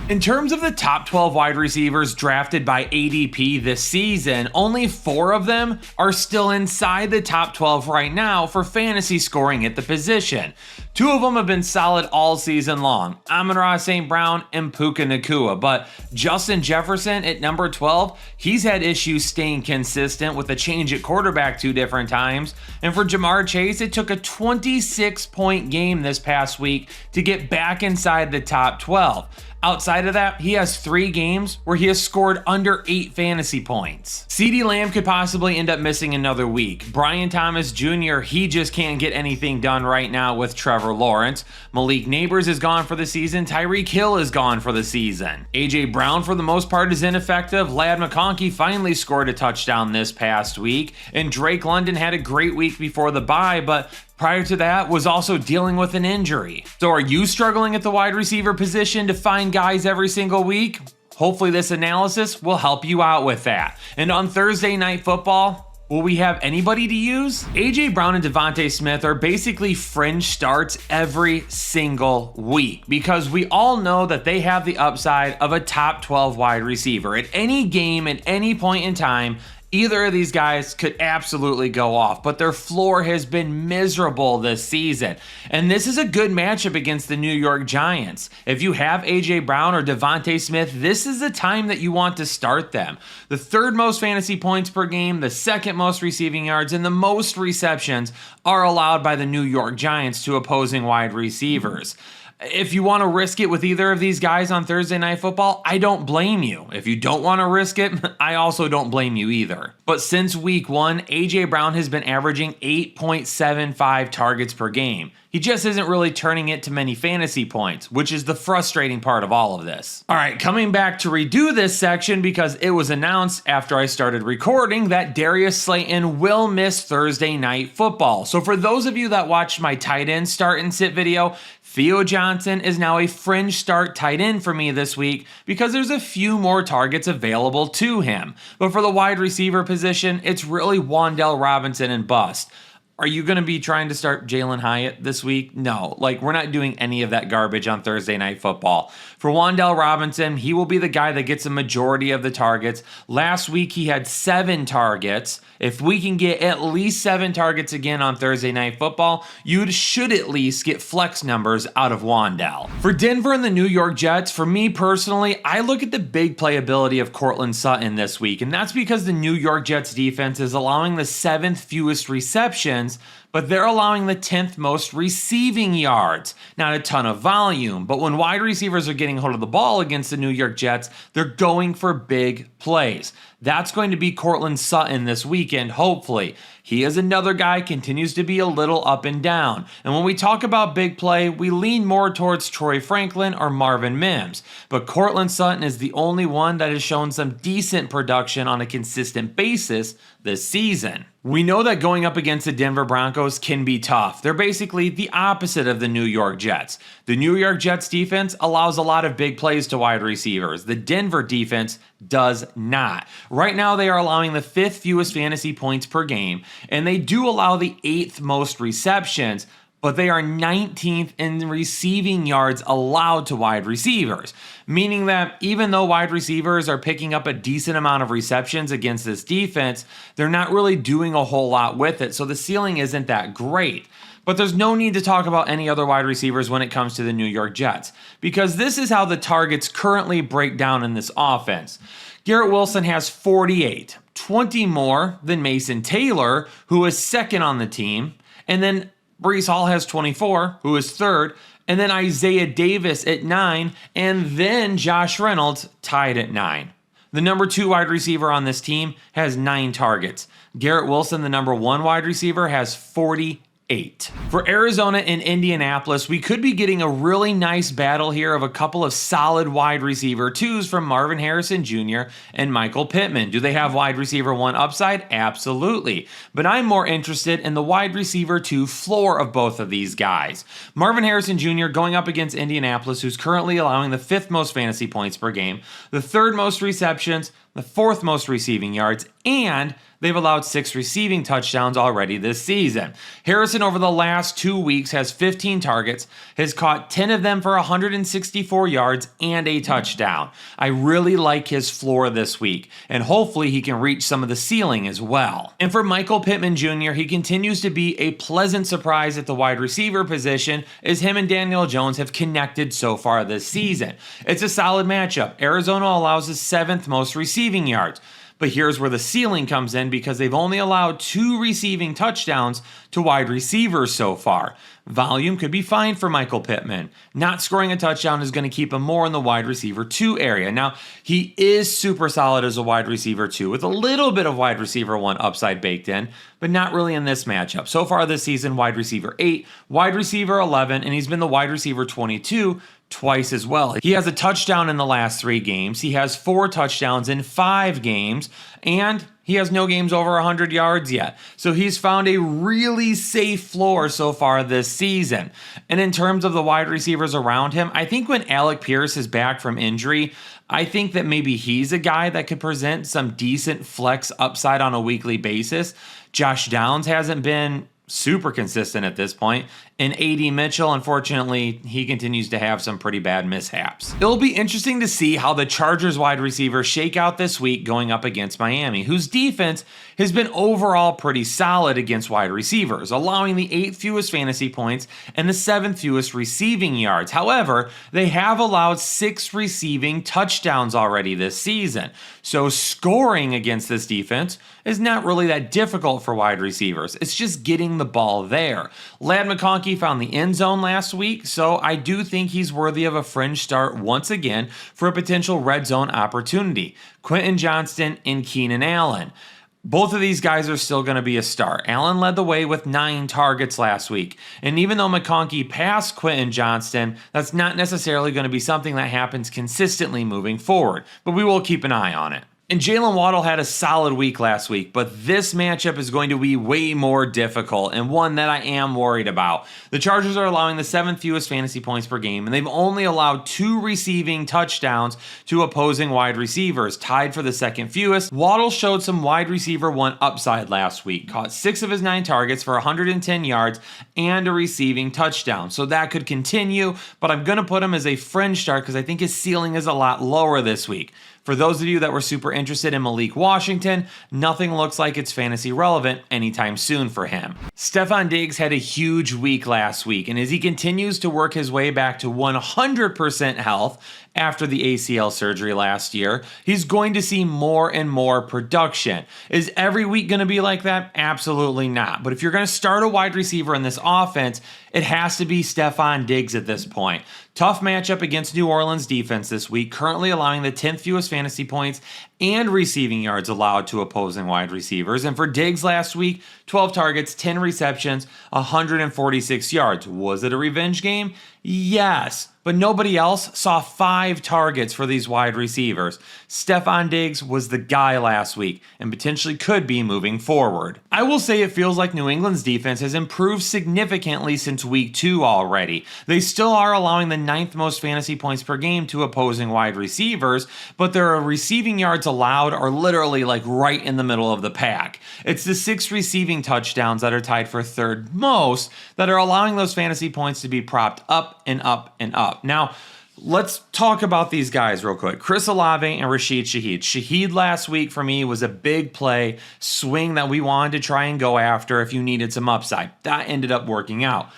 In terms of the top 12 wide receivers drafted by ADP this season, only 4 of them are still inside the top 12 right now for fantasy scoring at the position. 2 of them have been solid all season long, Amon-Ra St. Brown and Puka Nacua, but Justin Jefferson at number 12, he's had issues staying consistent with a change at quarterback 2 different times, and for Ja'Marr Chase, it took a 26-point game this past week to get back inside the top 12. Outside of that, he has 3 games where he has scored under 8 fantasy points. CeeDee Lamb could possibly end up missing another week. Brian Thomas Jr., he just can't get anything done right now with Trevor Lawrence. Malik Nabers is gone for the season. Tyreek Hill is gone for the season. A.J. Brown, for the most part, is ineffective. Ladd McConkey finally scored a touchdown this past week. And Drake London had a great week before the bye, but prior to that was also dealing with an injury. So are you struggling at the wide receiver position to find guys every single week? Hopefully this analysis will help you out with that. And on Thursday Night Football, will we have anybody to use? A.J. Brown and Devontae Smith are basically fringe starts every single week because we all know that they have the upside of a top 12 wide receiver. At any game, at any point in time, either of these guys could absolutely go off, but their floor has been miserable this season. And this is a good matchup against the New York Giants. If you have A.J. Brown or Devontae Smith, this is the time that you want to start them. The 3rd most fantasy points per game, the 2nd most receiving yards, and the most receptions are allowed by the New York Giants to opposing wide receivers. If you want to risk it with either of these guys on Thursday Night Football, I don't blame you. If you don't want to risk it, I also don't blame you either. But since week 1, A.J. Brown has been averaging 8.75 targets per game. He just isn't really turning it to many fantasy points, which is the frustrating part of all of this. All right, coming back to redo this section because it was announced after I started recording that Darius Slayton will miss Thursday Night Football. So for those of you that watched my tight end start and sit video, Theo Johnson is now a fringe start tight end for me this week because there's a few more targets available to him. But for the wide receiver position, it's really Wan'Dale Robinson and bust. Are you going to be trying to start Jalen Hyatt this week? No, we're not doing any of that garbage on Thursday Night Football. For Wan'Dale Robinson, he will be the guy that gets a majority of the targets. Last week, he had 7 targets. If we can get at least 7 targets again on Thursday Night Football, you should at least get flex numbers out of Wan'Dale. For Denver and the New York Jets, for me personally, I look at the big playability of Courtland Sutton this week, and that's because the New York Jets defense is allowing the 7th fewest receptions, but they're allowing the 10th most receiving yards. Not a ton of volume, but when wide receivers are getting hold of the ball against the New York Jets, they're going for big plays. That's going to be Courtland Sutton this weekend, hopefully. He is another guy, continues to be a little up and down. And when we talk about big play, we lean more towards Troy Franklin or Marvin Mims. But Courtland Sutton is the only one that has shown some decent production on a consistent basis this season. We know that going up against the Denver Broncos can be tough. They're basically the opposite of the New York Jets. The New York Jets defense allows a lot of big plays to wide receivers. The Denver defense does not. Right now, they are allowing the 5th fewest fantasy points per game, and they do allow the 8th most receptions, but they are 19th in receiving yards allowed to wide receivers, meaning that even though wide receivers are picking up a decent amount of receptions against this defense, they're not really doing a whole lot with it, so the ceiling isn't that great. But there's no need to talk about any other wide receivers when it comes to the New York Jets, because this is how the targets currently break down in this offense. Garrett Wilson has 48, 20 more than Mason Taylor, who is 2nd on the team, and then Breece Hall has 24, who is 3rd, and then Isaiah Davis at 9, and then Josh Reynolds tied at 9. The number 2 wide receiver on this team has 9 targets. Garrett Wilson, the number 1 wide receiver, has 48. For Arizona and Indianapolis, we could be getting a really nice battle here of a couple of solid wide receiver 2s from Marvin Harrison Jr. and Michael Pittman. Do they have wide receiver 1 upside? Absolutely. But I'm more interested in the wide receiver 2 floor of both of these guys. Marvin Harrison Jr. going up against Indianapolis, who's currently allowing the 5th most fantasy points per game, the 3rd most receptions, the 4th most receiving yards, and they've allowed 6 receiving touchdowns already this season. Harrison over the last 2 weeks has 15 targets, has caught 10 of them for 164 yards and a touchdown. I really like his floor this week, and hopefully he can reach some of the ceiling as well. And for Michael Pittman Jr., he continues to be a pleasant surprise at the wide receiver position as him and Daniel Jones have connected so far this season. It's a solid matchup. Arizona allows the 7th most receiving yards. But here's where the ceiling comes in because they've only allowed 2 receiving touchdowns to wide receivers so far. Volume could be fine for Michael Pittman. Not scoring a touchdown is going to keep him more in the wide receiver 2 area. Now, he is super solid as a wide receiver 2 with a little bit of wide receiver 1 upside baked in, but not really in this matchup. So far this season, wide receiver 8, wide receiver 11, and he's been the wide receiver 22 twice as well. He has a touchdown in the last 3 games. He has 4 touchdowns in 5 games, and he has no games over 100 yards yet. So he's found a really safe floor so far this season. And in terms of the wide receivers around him, I think when Alec Pierce is back from injury, I think that maybe he's a guy that could present some decent flex upside on a weekly basis. Josh Downs hasn't been super consistent at this point. And A.D. Mitchell, unfortunately, he continues to have some pretty bad mishaps. It'll be interesting to see how the Chargers wide receivers shake out this week going up against Miami, whose defense has been overall pretty solid against wide receivers, allowing the 8th fewest fantasy points and the 7th fewest receiving yards. However, they have allowed 6 receiving touchdowns already this season. So scoring against this defense is not really that difficult for wide receivers. It's just getting the ball there. Ladd McConkey found the end zone last week, so I do think he's worthy of a fringe start once again for a potential red zone opportunity. Quentin Johnston and Keenan Allen. Both of these guys are still going to be a start. Allen led the way with 9 targets last week. And even though McConkey passed Quentin Johnston, that's not necessarily going to be something that happens consistently moving forward. But we will keep an eye on it. And Jalen Waddle had a solid week last week, but this matchup is going to be way more difficult and one that I am worried about. The Chargers are allowing the 7th fewest fantasy points per game, and they've only allowed 2 receiving touchdowns to opposing wide receivers, tied for the 2nd fewest. Waddle showed some wide receiver 1 upside last week, caught 6 of his 9 targets for 110 yards and a receiving touchdown. So that could continue, but I'm going to put him as a fringe start because I think his ceiling is a lot lower this week. For those of you that were super interested in Malik Washington, nothing looks like it's fantasy relevant anytime soon for him. Stefon Diggs had a huge week last week, and as he continues to work his way back to 100% health after the ACL surgery last year, he's going to see more and more production. Is every week going to be like that? Absolutely not. But if you're going to start a wide receiver in this offense, it has to be Stefon Diggs at this point. Tough matchup against New Orleans defense this week, currently allowing the 10th fewest fantasy points and receiving yards allowed to opposing wide receivers. And for Diggs last week, 12 targets, 10 receptions, 146 yards. Was it a revenge game? Yes, but nobody else saw 5 targets for these wide receivers. Stefon Diggs was the guy last week and potentially could be moving forward. I will say it feels like New England's defense has improved significantly since week 2 already. They still are allowing the 9th most fantasy points per game to opposing wide receivers, but their receiving yards allowed are literally like right in the middle of the pack. It's the 6 receiving touchdowns that are tied for 3rd most that are allowing those fantasy points to be propped up and up and up. Now, let's talk about these guys real quick. Chris Olave and Rashid Shaheed. Shaheed last week for me was a big play, swing that we wanted to try and go after if you needed some upside. That ended up working out.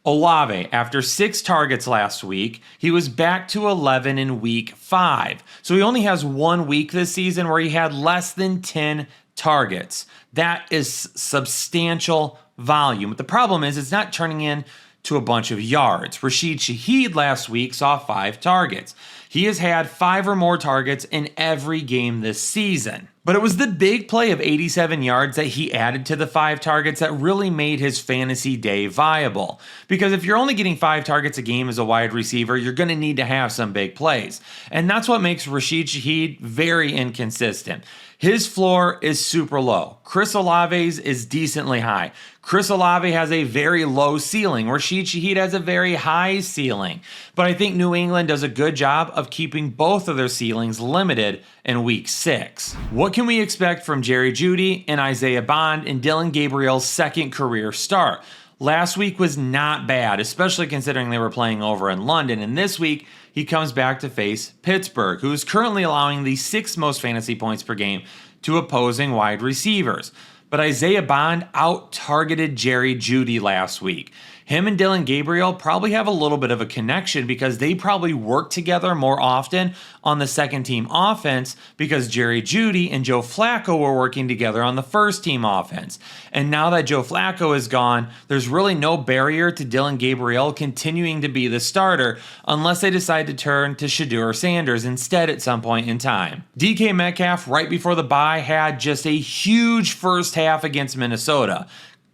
Olave, after 6 targets last week, he was back to 11 in week 5. So he only has 1 week this season where he had less than 10 targets. That is substantial volume. But the problem is it's not turning in to a bunch of yards. Rashid Shaheed last week saw 5 targets. He has had 5 or more targets in every game this season. But it was the big play of 87 yards that he added to the 5 targets that really made his fantasy day viable. Because if you're only getting 5 targets a game as a wide receiver, you're going to need to have some big plays. And that's what makes Rashid Shaheed very inconsistent. His floor is super low. Chris Olave's is decently high. Chris Olave has a very low ceiling. Rashid Shaheed has a very high ceiling. But I think New England does a good job of keeping both of their ceilings limited in week 6. What can we expect from Jerry Jeudy and Isaiah Bond in Dillon Gabriel's second career start? Last week was not bad, especially considering they were playing over in London. And this week, he comes back to face Pittsburgh, who is currently allowing the 6th most fantasy points per game to opposing wide receivers. But Isaiah Bond out-targeted Jerry Jeudy last week. Him and Dillon Gabriel probably have a little bit of a connection because they probably work together more often on the second team offense because Jerry Jeudy and Joe Flacco were working together on the first team offense. And now that Joe Flacco is gone, there's really no barrier to Dillon Gabriel continuing to be the starter unless they decide to turn to Shedeur Sanders instead at some point in time. DK Metcalf right before the bye had just a huge first half against Minnesota.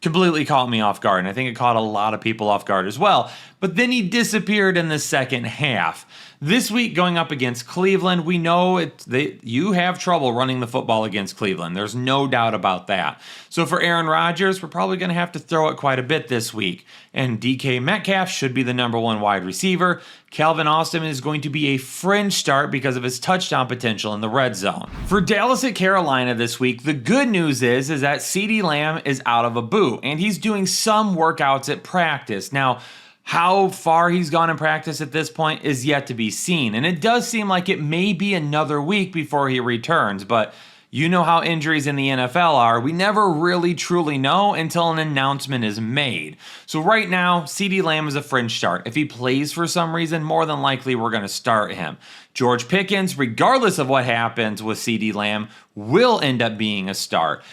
Completely caught me off guard, and I think it caught a lot of people off guard as well. But then he disappeared in the second half. This week, going up against Cleveland, we know you have trouble running the football against Cleveland. There's no doubt about that. So for Aaron Rodgers, we're probably going to have to throw it quite a bit this week. And DK Metcalf should be the number 1 wide receiver. Calvin Austin is going to be a fringe start because of his touchdown potential in the red zone. For Dallas at Carolina this week, the good news is that CeeDee Lamb is out of a boot, and he's doing some workouts at practice. Now, how far he's gone in practice at this point is yet to be seen, and it does seem like it may be another week before he returns, but you know how injuries in the NFL are. We never really truly know until an announcement is made. So right now, CeeDee Lamb is a fringe start. If he plays for some reason, more than likely we're going to start him. George Pickens, regardless of what happens with CeeDee Lamb, will end up being a start.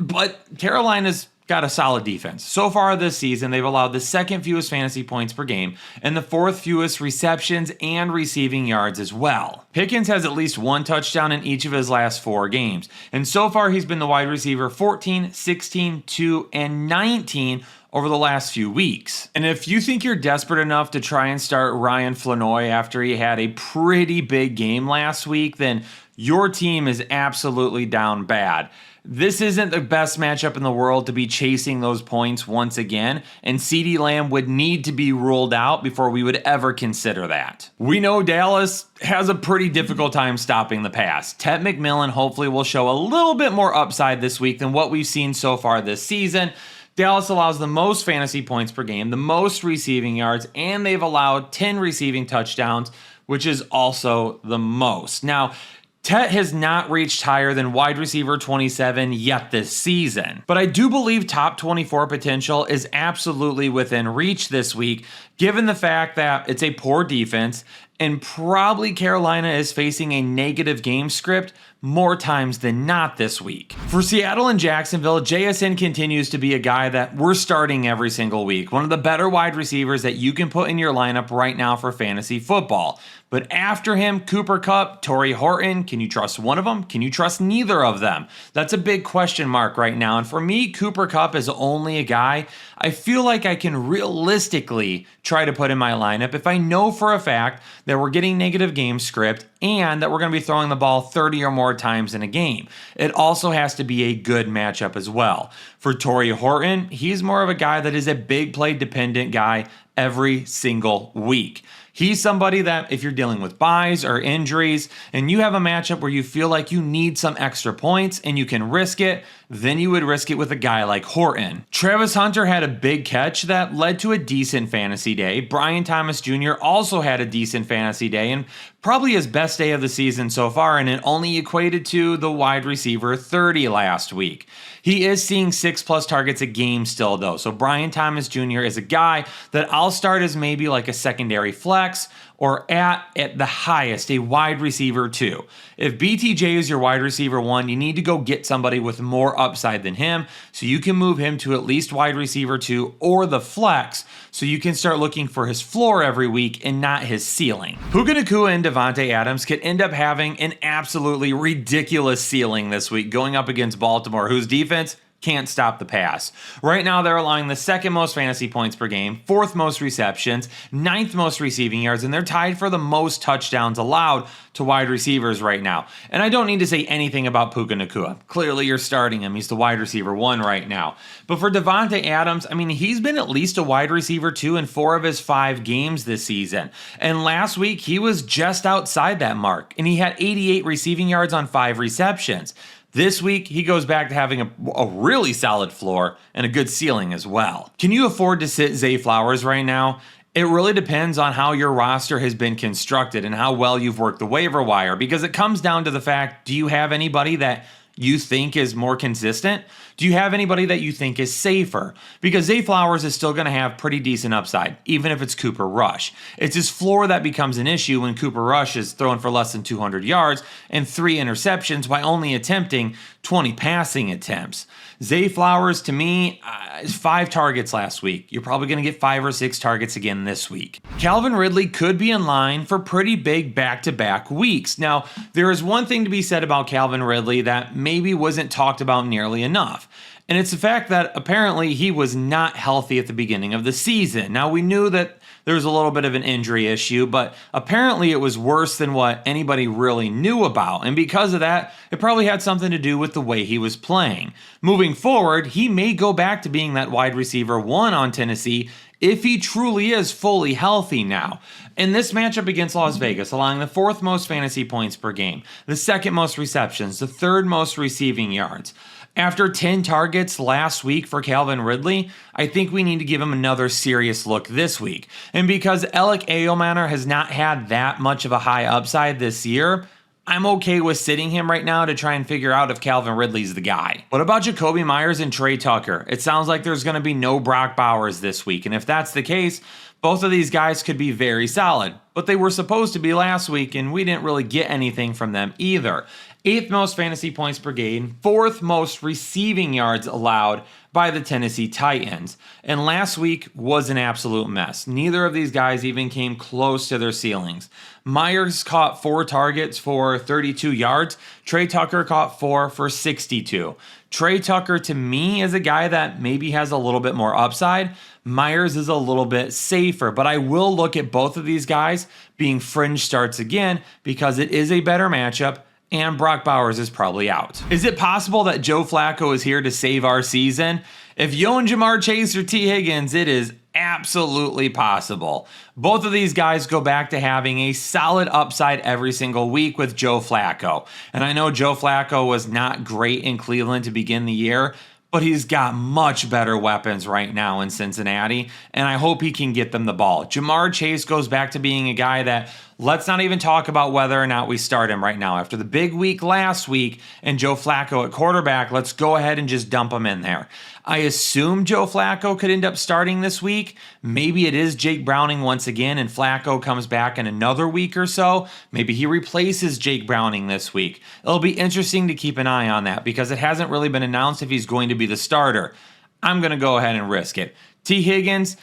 But Carolina's got a solid defense. So far this season, they've allowed the 2nd fewest fantasy points per game and the 4th fewest receptions and receiving yards as well. Pickens has at least 1 touchdown in each of his last 4 games, and so far he's been the wide receiver 14, 16, 2, and 19 over the last few weeks. And if you think you're desperate enough to try and start Ryan Flanoy after he had a pretty big game last week, then your team is absolutely down bad. This isn't the best matchup in the world to be chasing those points once again, and CeeDee Lamb would need to be ruled out before we would ever consider that. We know Dallas has a pretty difficult time stopping the pass. Ted McMillan hopefully will show a little bit more upside this week than what we've seen so far this season. Dallas allows the most fantasy points per game, the most receiving yards, and they've allowed 10 receiving touchdowns, which is also the most. Now, Tet has not reached higher than wide receiver 27 yet this season, but I do believe top 24 potential is absolutely within reach this week, given the fact that it's a poor defense and probably Carolina is facing a negative game script more times than not this week. For Seattle and Jacksonville, JSN continues to be a guy that we're starting every single week. One of the better wide receivers that you can put in your lineup right now for fantasy football. But after him, Cooper Kupp, Torrey Horton, can you trust one of them? Can you trust neither of them? That's a big question mark right now. And for me, Cooper Kupp is only a guy I feel like I can realistically try to put in my lineup if I know for a fact that we're getting negative game script and that we're going to be throwing the ball 30 or more times in a game. It also has to be a good matchup as well. For Torrey Horton, he's more of a guy that is a big play dependent guy every single week. He's somebody that if you're dealing with buys or injuries and you have a matchup where you feel like you need some extra points and you can risk it, then you would risk it with a guy like Horton. Travis Hunter had a big catch that led to a decent fantasy day. Brian Thomas Jr. also had a decent fantasy day and probably his best day of the season so far, and it only equated to the wide receiver 30 last week. He is seeing 6+ targets a game still though, so Brian Thomas Jr. is a guy that I'll start as maybe like a secondary flex or at the highest, a wide receiver 2. If BTJ is your wide receiver 1, you need to go get somebody with more upside than him so you can move him to at least wide receiver 2 or the flex so you can start looking for his floor every week and not his ceiling. Puka Nacua and Davante Adams could end up having an absolutely ridiculous ceiling this week going up against Baltimore, whose defense can't stop the pass. Right now, they're allowing the second most fantasy points per game, fourth most receptions, ninth most receiving yards, and they're tied for the most touchdowns allowed to wide receivers right now. And I don't need to say anything about Puka Nacua. Clearly, you're starting him. He's the wide receiver 1 right now. But for Davante Adams, I mean, he's been at least a wide receiver 2 in 4 of his 5 games this season. And last week, he was just outside that mark, and he had 88 receiving yards on 5 receptions. This week, he goes back to having a really solid floor and a good ceiling as well. Can you afford to sit Zay Flowers right now? It really depends on how your roster has been constructed and how well you've worked the waiver wire, because it comes down to the fact, do you have anybody that you think is more consistent? Do you have anybody that you think is safer? Because Zay Flowers is still going to have pretty decent upside, even if it's Cooper Rush. It's his floor that becomes an issue when Cooper Rush is throwing for less than 200 yards and 3 interceptions while only attempting 20 passing attempts. Zay Flowers, to me, is 5 targets last week. You're probably going to get 5 or 6 targets again this week. Calvin Ridley could be in line for pretty big back-to-back weeks. Now, there is one thing to be said about Calvin Ridley that maybe wasn't talked about nearly enough. And it's the fact that apparently he was not healthy at the beginning of the season. Now, we knew that there was a little bit of an injury issue, but apparently it was worse than what anybody really knew about. And because of that, it probably had something to do with the way he was playing. Moving forward, he may go back to being that wide receiver 1 on Tennessee if he truly is fully healthy now. In this matchup against Las Vegas, allowing the 4th most fantasy points per game, the 2nd most receptions, the 3rd most receiving yards. After 10 targets last week for Calvin Ridley, I think we need to give him another serious look this week. And because Alec Eomanor has not had that much of a high upside this year, I'm okay with sitting him right now to try and figure out if Calvin Ridley's the guy. What about Jakobi Meyers and Trey Tucker? It sounds like there's going to be no Brock Bowers this week, and if that's the case, both of these guys could be very solid, but they were supposed to be last week, and we didn't really get anything from them either. 8th most fantasy points per game, 4th most receiving yards allowed by the Tennessee Titans. And last week was an absolute mess. Neither of these guys even came close to their ceilings. Myers caught 4 targets for 32 yards. Trey Tucker caught 4 for 62. Trey Tucker, to me, is a guy that maybe has a little bit more upside. Myers is a little bit safer, but I will look at both of these guys being fringe starts again because it is a better matchup, and Brock Bowers is probably out. Is it possible that Joe Flacco is here to save our season? If you own Ja'Marr Chase or T. Higgins, it is absolutely possible. Both of these guys go back to having a solid upside every single week with Joe Flacco. And I know Joe Flacco was not great in Cleveland to begin the year, but he's got much better weapons right now in Cincinnati, and I hope he can get them the ball. Ja'Marr Chase goes back to being a guy that, let's not even talk about whether or not we start him right now. After the big week last week and Joe Flacco at quarterback, let's go ahead and just dump him in there. I assume Joe Flacco could end up starting this week. Maybe it is Jake Browning once again and Flacco comes back in another week or so. Maybe he replaces Jake Browning this week. It'll be interesting to keep an eye on that because it hasn't really been announced if he's going to be the starter. I'm going to go ahead and risk it. T. Higgins,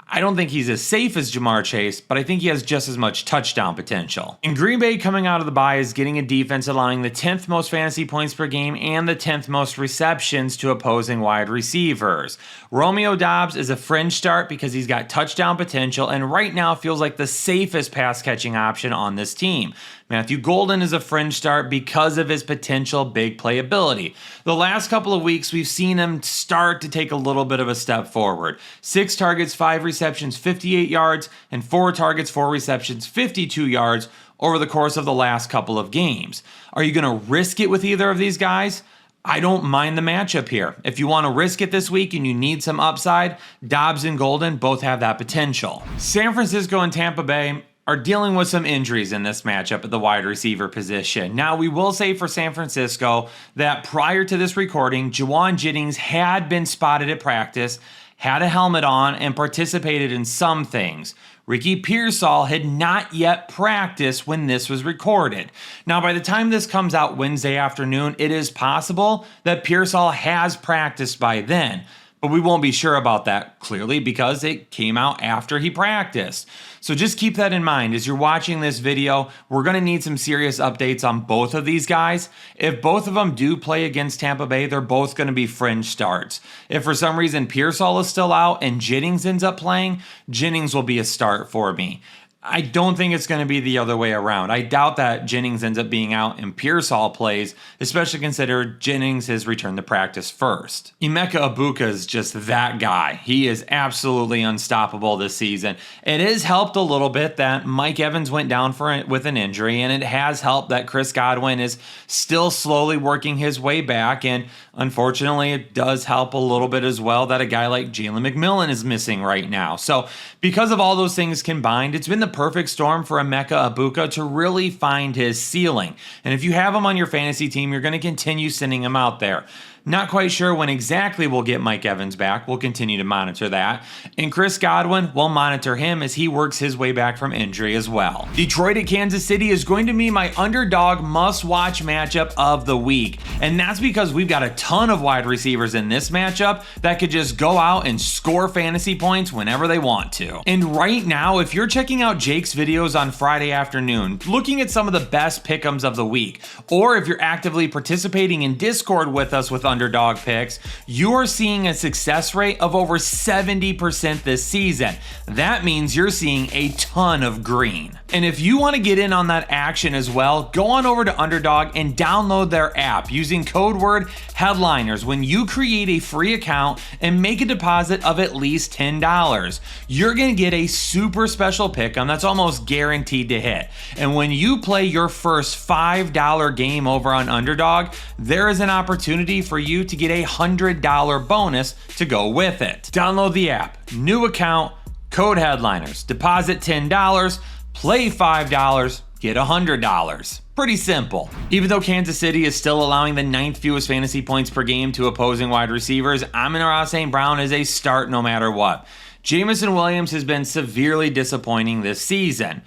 I don't think he's as safe as Ja'Marr Chase, but I think he has just as much touchdown potential. And Green Bay coming out of the bye is getting a defense allowing the 10th most fantasy points per game and the 10th most receptions to opposing wide receivers. Romeo Doubs is a fringe start because he's got touchdown potential and right now feels like the safest pass catching option on this team. Matthew Golden is a fringe start because of his potential big playability. The last couple of weeks, we've seen him start to take a little bit of a step forward. 6 targets, 5 receptions, 58 yards, and 4 targets, 4 receptions, 52 yards over the course of the last couple of games. Are you going to risk it with either of these guys? I don't mind the matchup here. If you want to risk it this week and you need some upside, Doubs and Golden both have that potential. San Francisco and Tampa Bay are dealing with some injuries in this matchup at the wide receiver position. Now, we will say for San Francisco that prior to this recording, Juwan Jennings had been spotted at practice, had a helmet on, and participated in some things. Ricky Pearsall had not yet practiced when this was recorded. Now, by the time this comes out Wednesday afternoon, it is possible that Pearsall has practiced by then. But we won't be sure about that clearly because it came out after he practiced. So just keep that in mind as you're watching this video. We're going to need some serious updates on both of these guys. If both of them do play against Tampa Bay, they're both going to be fringe starts. If for some reason Pearsall is still out and Jennings ends up playing, Jennings will be a start for me. I don't think it's going to be the other way around. I doubt that Jennings ends up being out and Pearsall plays, especially consider Jennings has returned to practice first. Emeka Egbuka is just that guy. He is absolutely unstoppable this season. It has helped a little bit that Mike Evans went down with an injury, and it has helped that Chris Godwin is still slowly working his way back, and unfortunately it does help a little bit as well that a guy like Jalen McMillan is missing right now. So because of all those things combined, it's been the perfect storm for Emeka Egbuka to really find his ceiling. And if you have him on your fantasy team, you're going to continue sending him out there. Not quite sure when exactly we'll get Mike Evans back. We'll continue to monitor that. And Chris Godwin, we'll monitor him as he works his way back from injury as well. Detroit at Kansas City is going to be my underdog must-watch matchup of the week. And that's because we've got a ton of wide receivers in this matchup that could just go out and score fantasy points whenever they want to. And right now, if you're checking out Jake's videos on Friday afternoon, looking at some of the best pick'ems of the week, or if you're actively participating in Discord with us with underdog picks, you are seeing a success rate of over 70% this season. That means you're seeing a ton of green. And if you want to get in on that action as well, go on over to Underdog and download their app using code word headliners when you create a free account and make a deposit of at least $10. You're going to get a super special pick'em that's almost guaranteed to hit. And when you play your first $5 game over on Underdog, there is an opportunity for you to get a $100 bonus to go with it. Download the app, new account, code headliners, deposit $10, play $5, get $100. Pretty simple. Even though Kansas City is still allowing the 9th fewest fantasy points per game to opposing wide receivers, Amon-Ra St. Brown is a start no matter what. Jameson Williams has been severely disappointing this season.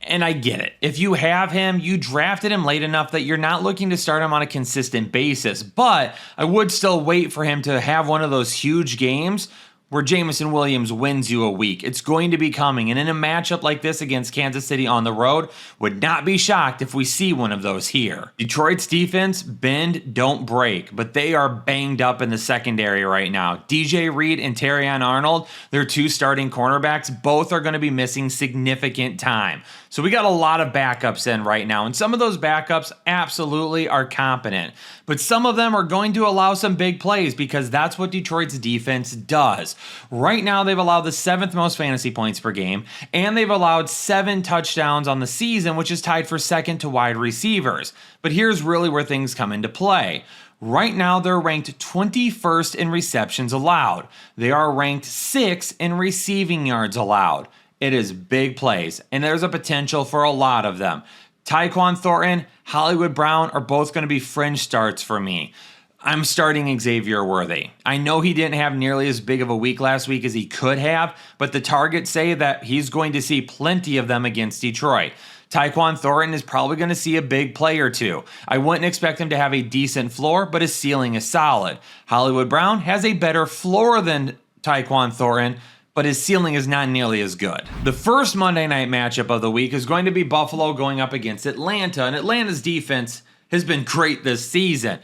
And I get it. If you have him, you drafted him late enough that you're not looking to start him on a consistent basis. But I would still wait for him to have one of those huge games where Jameson Williams wins you a week. It's going to be coming. And in a matchup like this against Kansas City on the road, would not be shocked if we see one of those here. Detroit's defense, bend, don't break, but they are banged up in the secondary right now. DJ Reed and Terrion Arnold, their two starting cornerbacks, both are going to be missing significant time. So we got a lot of backups in right now, and some of those backups absolutely are competent. But some of them are going to allow some big plays because that's what Detroit's defense does. Right now, they've allowed the 7th most fantasy points per game, and they've allowed 7 touchdowns on the season, which is tied for second to wide receivers. But here's really where things come into play. Right now, they're ranked 21st in receptions allowed. They are ranked 6th in receiving yards allowed. It is big plays, and there's a potential for a lot of them. Tyquan Thornton, Hollywood Brown are both going to be fringe starts for me. I'm starting Xavier Worthy. I know he didn't have nearly as big of a week last week as he could have, but the targets say that he's going to see plenty of them against Detroit. Tyquan Thornton is probably going to see a big play or two. I wouldn't expect him to have a decent floor, but his ceiling is solid. Hollywood Brown has a better floor than Tyquan Thornton, but his ceiling is not nearly as good. The first Monday night matchup of the week is going to be Buffalo going up against Atlanta, and Atlanta's defense has been great this season.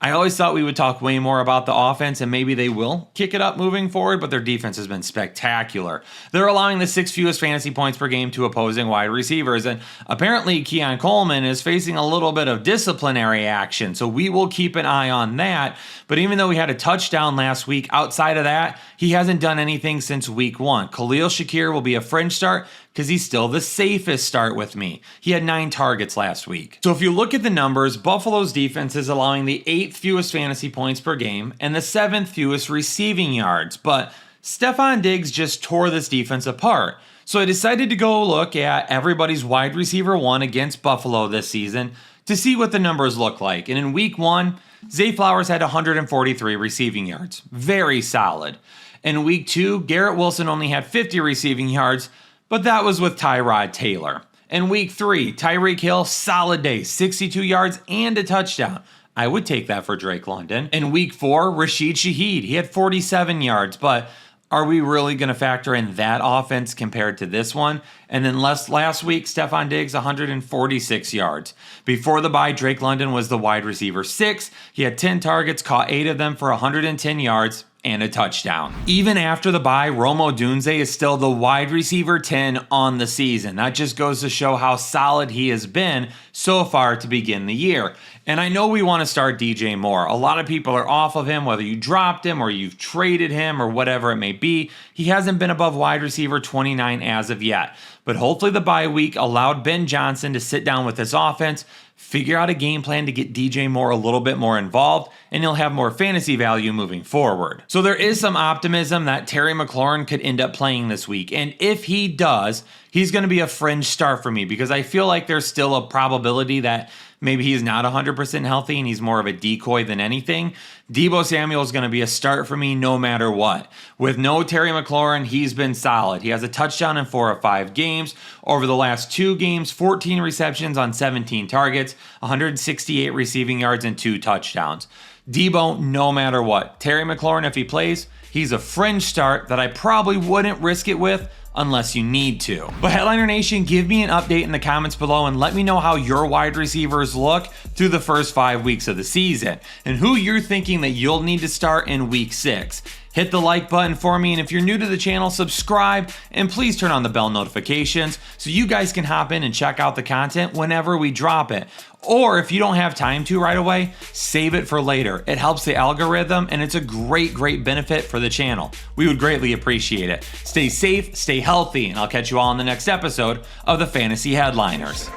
I always thought we would talk way more about the offense, and maybe they will kick it up moving forward, but their defense has been spectacular. They're allowing the 6th fewest fantasy points per game to opposing wide receivers, and apparently Keon Coleman is facing a little bit of disciplinary action, so we will keep an eye on that. But even though he had a touchdown last week, outside of that, he hasn't done anything since week 1. Khalil Shakir will be a fringe start because he's still the safest start with me. He had 9 targets last week. So if you look at the numbers, Buffalo's defense is allowing the 8th fewest fantasy points per game and the 7th fewest receiving yards. But Stefon Diggs just tore this defense apart. So I decided to go look at everybody's wide receiver 1 against Buffalo this season to see what the numbers look like. And in week 1, Zay Flowers had 143 receiving yards. Very solid. In week 2, Garrett Wilson only had 50 receiving yards, but that was with Tyrod Taylor. In week 3, Tyreek Hill, solid day, 62 yards and a touchdown. I would take that for Drake London. In week 4, Rashid Shaheed, he had 47 yards, but are we really going to factor in that offense compared to this one? And then last week, Stefon Diggs, 146 yards. Before the bye, Drake London was the wide receiver 6. He had 10 targets, caught 8 of them for 110 yards and a touchdown. Even after the bye, Rome Odunze is still the wide receiver 10 on the season. That just goes to show how solid he has been so far to begin the year. And I know we want to start DJ Moore. A lot of people are off of him, whether you dropped him or you've traded him or whatever it may be. He hasn't been above wide receiver 29 as of yet. But hopefully the bye week allowed Ben Johnson to sit down with his offense, figure out a game plan to get DJ Moore a little bit more involved, and he'll have more fantasy value moving forward. So there is some optimism that Terry McLaurin could end up playing this week. And if he does, he's going to be a fringe start for me because I feel like there's still a probability that maybe he's not 100% healthy and he's more of a decoy than anything. Deebo Samuel is going to be a start for me no matter what. With no Terry McLaurin, he's been solid. He has a touchdown in 4 of 5 games. Over the last 2 games, 14 receptions on 17 targets, 168 receiving yards, and 2 touchdowns. Deebo, no matter what. Terry McLaurin, if he plays, he's a fringe start that I probably wouldn't risk it with unless you need to. But Headliner Nation, give me an update in the comments below and let me know how your wide receivers look through the first 5 weeks of the season and who you're thinking that you'll need to start in week 6. Hit the like button for me, and if you're new to the channel, subscribe and please turn on the bell notifications so you guys can hop in and check out the content whenever we drop it. Or if you don't have time to right away, save it for later. It helps the algorithm and it's a great benefit for the channel. We would greatly appreciate it. Stay safe, stay healthy, and I'll catch you all in the next episode of the Fantasy Headliners.